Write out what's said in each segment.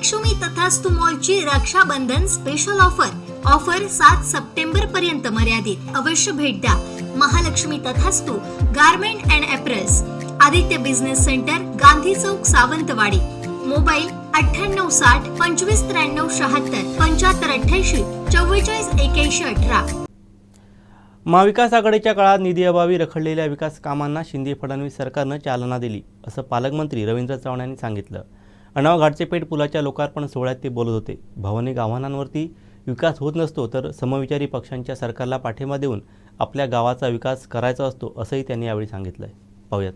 महालक्ष्मी तथास्तु मॉलची Rakshabandhan special offer 7 September पर्यंत मर्यादित. अवश्य भेट द्या. महालक्ष्मी तथास्तु गारमेंट अँड एप्रेस, Aditya business centre, Gandhi Chowk, Sawantwadi. Mobile 9860 2593 76 7588 44 81 18. महाविकास आघाडीच्या काळात निधीअभावी रखडलेल्या विकास कामांना शिंदे फडणवीस सरकारनं चालना दिली, असं पालकमंत्री रवींद्र चव्हाण यांनी सांगितलं. अणाव घाटचेपेठ पुलाच्या लोकार्पण सोहळ्यात ते बोलत होते. भावनिक आव्हानांवरती विकास होत नसतो तर समविचारी पक्षांच्या सरकारला पाठिंबा देऊन आपल्या गावाचा विकास करायचा असतो, असंही त्यांनी यावेळी सांगितलंय. पाहूयात.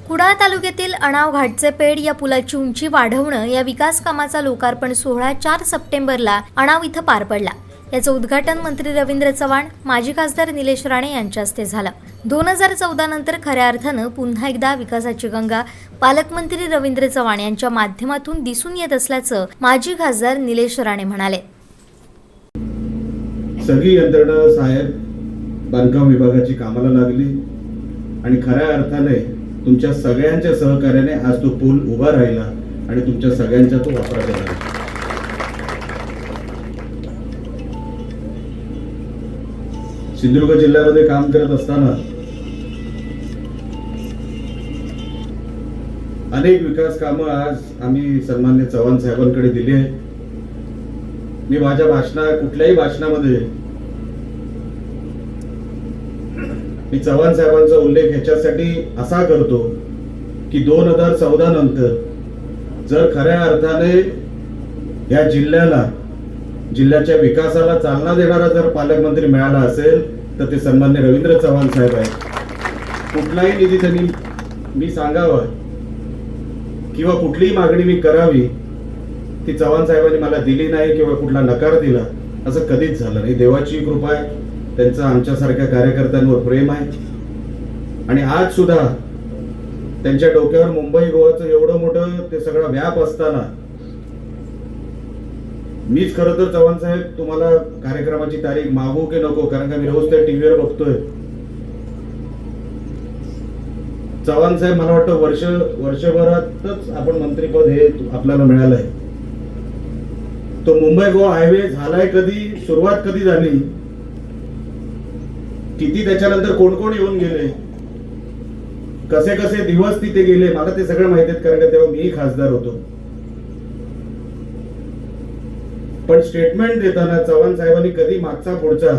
कुडाळ तालुक्यातील अणाव घाटचे पेड या पुलाची उंची वाढवणं या विकास कामाचा लोकार्पण सोहळा 4 सप्टेंबरला अणाव इथं पार पडला. याचं उद्घाटन मंत्री रवींद्र चव्हाण, माजी खासदार निलेश राणे यांच्या हस्ते झालं. 2014 नंतर खऱ्या अर्थानं पुन्हा एकदा विकासाची गंगा पालकमंत्री रवींद्र चव्हाण यांच्या माध्यमातून दिसून येत असल्याचं माजी खासदार निलेश राणे म्हणाले. सगळी यंत्रणा साहेब बांधकाम विभागाची कामाला लागली आणि खऱ्या अर्थाने तुमच्या सगळ्यांच्या सहकार्याने आज तो पूल उभा राहिला आणि तुमच्या सगळ्यांच्या तो वापरात आला. सिंधुदुर्ग जिल्ह्यामध्ये काम करत असताना अनेक विकास कामं आज आम्ही सन्मान्य चव्हाण साहेबांकडे दिली आहे. मी माझ्या कुठल्याही भाषणामध्ये मी चव्हाण साहेबांचा उल्लेख ह्याच्यासाठी असा करतो की 2014 नंतर जर खऱ्या अर्थाने या जिल्ह्याच्या विकासाला चालना देणारा जर पालकमंत्री मिळाला असेल तर ते सन्मान्य रवींद्र चव्हाण साहेब आहेत. कुठलाही निधी त्यांनी मी सांगावा किंवा कुठलीही मागणी मी करावी ती चव्हाण साहेबांनी मला दिली नाही किंवा कुठला नकार दिला असं कधीच झालं नाही. देवाची कृपा आहे, त्यांचं आमच्यासारख्या कार्यकर्त्यांवर प्रेम आहे. आणि आज सुद्धा त्यांच्या डोक्यावर मुंबई गोवाचं एवढं मोठं ते सगळा व्याप असताना मीच खरं तर चव्हाण साहेब तुम्हाला कार्यक्रमाची तारीख मागू की नको, कारण का मी रोज त्या टीव्हीवर बघतोय. चव्हाण साहेब मला वाटतं वर्षभरातच आपण मंत्रीपद हे आपल्याला मिळालं आहे. तो मुंबई गोवा हायवे झालाय कधी, सुरुवात कधी झाली, किती त्याच्यानंतर कोण कोण येऊन गेले, कसे कसे दिवस तिथे गेले, मला ते सगळं माहिती आहेत कारण का तेव्हा मी खासदार होतो. पण स्टेटमेंट देताना चव्हाण साहेबांनी कधी मागचा पुढचा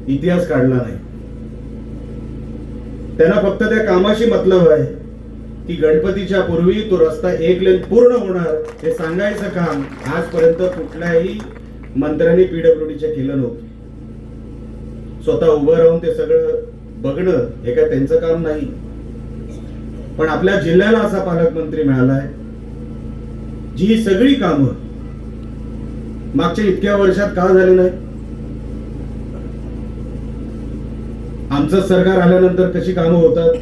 इतिहास काढला नाही. त्यांना फक्त त्या कामाशी मतलब आहे की गणपतीच्या पूर्वी तो रस्ता 1 लेन पूर्ण होणार हे सांगायचं काम आजपर्यंत कुठल्याही मंत्र्यांनी पीडब्ल्यूडीच्या केलं नव्हतं. स्वतः उभं राहून ते सगळं बघणं हे काय त्यांचं काम नाही. पण आपल्या जिल्ह्याला असा पालकमंत्री मिळालाय जी सगळी कामं मागच्या इतक्या वर्षात का झाली नाही. आमचं सरकार आल्यानंतर कशी कामं होतात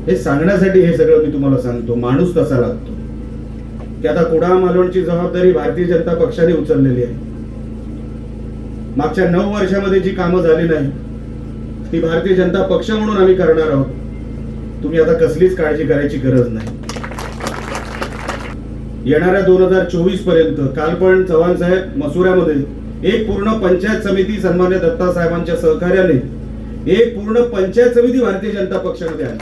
हे सांगण्यासाठी हे सगळं मी तुम्हाला सांगतो. माणूस तसा लागतो की आता कुडाळ मालवणची जबाबदारी भारतीय जनता पक्षाने उचललेली आहे. मागच्या 9 वर्षामध्ये जी कामं झाली नाही ती भारतीय जनता पक्ष म्हणून आम्ही करणार आहोत. तुम्ही आता कसलीच काळजी करायची गरज नाही. येणाऱ्या 2024 पर्यंत काल पण चव्हाण साहेब मसुऱ्यामध्ये एक पूर्ण पंचायत समिती सन्मान्य दत्ता साहेबांच्या सहकार्याने एक पूर्ण पंचायत समिती भारतीय जनता पक्षामध्ये आली.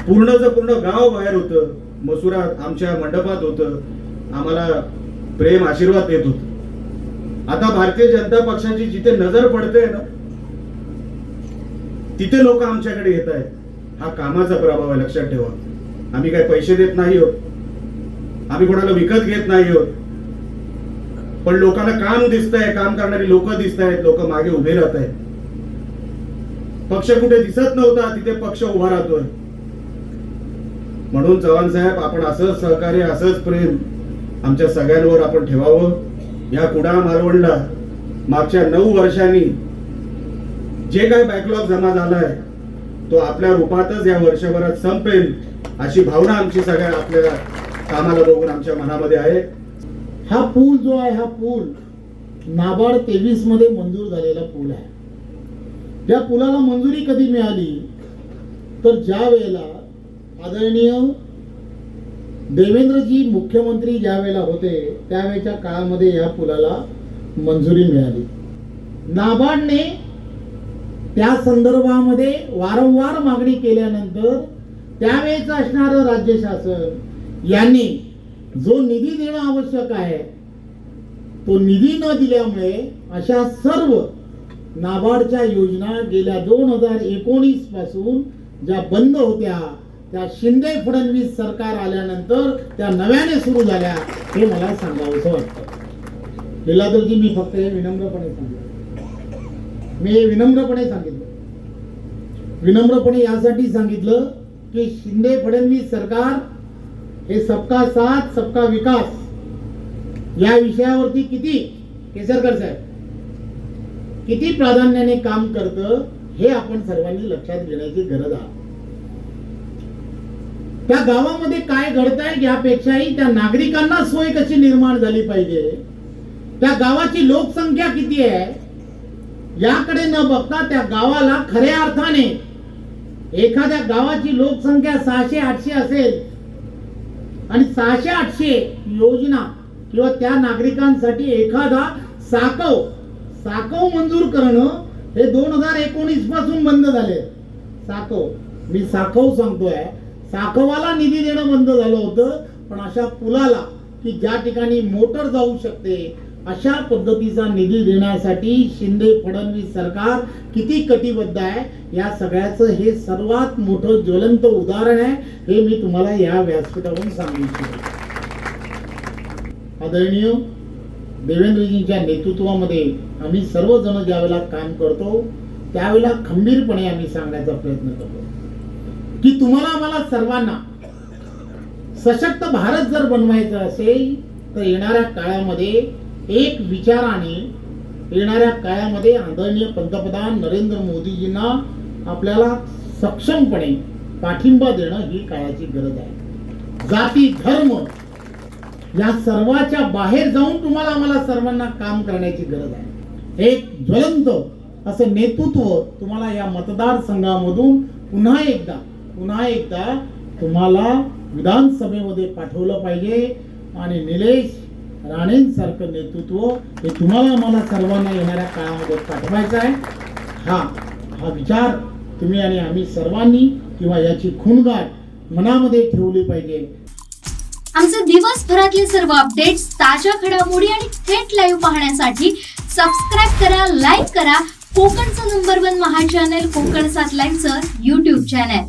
पूर्ण गाव बाहेर होतं, मसुरा आमच्या मंडपात होतं, आम्हाला प्रेम आशीर्वाद देत होत. आता भारतीय जनता पक्षाची जिथे नजर पडते ना तिथे लोक आमच्याकडे येत आहेत. हा कामाचा प्रभाव आहे, लक्षात ठेवा. आम्ही काय पैसे देत नाही आहोत, आम्ही कोणाला विकत घेत नाही आहोत. पण लोकांना काम दिसतंय, काम करणारी लोक दिसत आहेत, लोक मागे उभे राहत आहेत. पक्ष कुठे दिसत नव्हता तिथे पक्ष उभा राहतोय. म्हणून चव्हाण साहेब आपण असंच सहकार्य, असंच प्रेम आमच्या सगळ्यांवर आपण ठेवावं. या कुडाळ मालवणला मागच्या 9 वर्षांनी जे काही बॅकलॉग जमा झालाय तो आपल्या रूपातच या वर्षभरात संपेल अशी भावना आमची सगळ्या आपल्या कामाला बघून आमच्या मनामध्ये आहे. हा पूल जो आहे हा पूल नाबार्ड 23 मध्ये मंजूर झालेला पूल आहे. या पुलाला मंजुरी कधी मिळाली तर ज्या वेळेला आदरणीय देवेंद्रजी मुख्यमंत्री ज्या वेळेला होते त्यावेळेच्या काळामध्ये या पुलाला मंजुरी मिळाली. नाबार्डने त्या संदर्भामध्ये वारंवार मागणी केल्यानंतर त्यावेळेचं असणारं राज्य शासन यांनी जो निधी देणं आवश्यक आहे तो निधी न दिल्यामुळे अशा सर्व नाबार्डच्या योजना गेल्या 2019 पासून ज्या बंद होत्या त्या शिंदे फडणवीस सरकार आल्यानंतर त्या नव्याने सुरू झाल्या, हे मला सांगावंसं वाटतं. लीलाधरजी, मी फक्त हे विनम्रपणे सांगितलं. विनम्रपणे यासाठी सांगितलं की शिंदे फडणवीस सरकार हे सबका साथ सबका विकास या विषयावरती किती, केसरकर साहेब, किती प्राधान्याने काम करतं हे आपण सर्वांनी लक्षात घेण्याची गरज आहे. त्या गावामध्ये काय घडतंय यापेक्षाही त्या नागरिकांना सोय कशी निर्माण झाली पाहिजे, त्या गावाची लोकसंख्या किती आहे याकडे न बघता त्या गावाला खऱ्या अर्थाने एखाद्या गावाची लोकसंख्या 600-800 असेल आणि 600-800 योजना किंवा त्या नागरिकांसाठी एखादा साकव मंजूर करणं हे 2019 पासून बंद झाले. मी साकव सांगतोय, साकवाला निधी देणं बंद झालं होतं, पण अशा पुलाला की ज्या ठिकाणी मोटर जाऊ शकते अशा पद्धतीचा निधी देण्यासाठी शिंदे फडणवीस सरकार किती कटिबद्ध आहे या सगळ्याचं हे सर्वात मोठं ज्वलंत उदाहरण आहे. हे मी तुम्हाला या व्यासपीठावरून सांगू इच्छितो. आदरणीय देवेंद्रजींच्या नेतृत्वामध्ये आम्ही सर्वजण ज्यावेळेला काम करतो त्यावेळेला खंबीरपणे आम्ही सांगण्याचा प्रयत्न करतो की तुम्हाला मला सर्वांना सशक्त भारत जर बनवायचा असेल तर येणाऱ्या काळामध्ये एक विचाराने येणाऱ्या काळामध्ये आदरणीय पंतप्रधान नरेंद्र मोदीजींना आपल्याला सक्षमपणे पाठिंबा देणं ही काळाची गरज आहे. जाती धर्म या सर्वाच्या बाहेर जाऊन तुम्हाला मला सर्वांना काम करण्याची गरज आहे. एक ज्वलंत असं नेतृत्व तुम्हाला या मतदारसंघामधून पुन्हा एकदा तुम्हाला विधानसभेमध्ये पाठवलं पाहिजे आणि निलेश राणेंसारखं नेतृत्व हे तुम्हाला मला सर्वांना येणाऱ्या काळामध्ये पाठवायचं आहे. हा विचार तुम्ही आणि आम्ही सर्वांनी किंवा याची खूणगाठ मनामध्ये ठेवली पाहिजे. आमचे दिवसभरातले सर्व अपडेट्स, ताज्या घडामोडी आणि थेट लाईव्ह पाहण्यासाठी सबस्क्राईब करा, लाईक करा कोकणचं नंबर 1 महा चॅनल कोकण 7 लाईव्हचं YouTube चॅनल.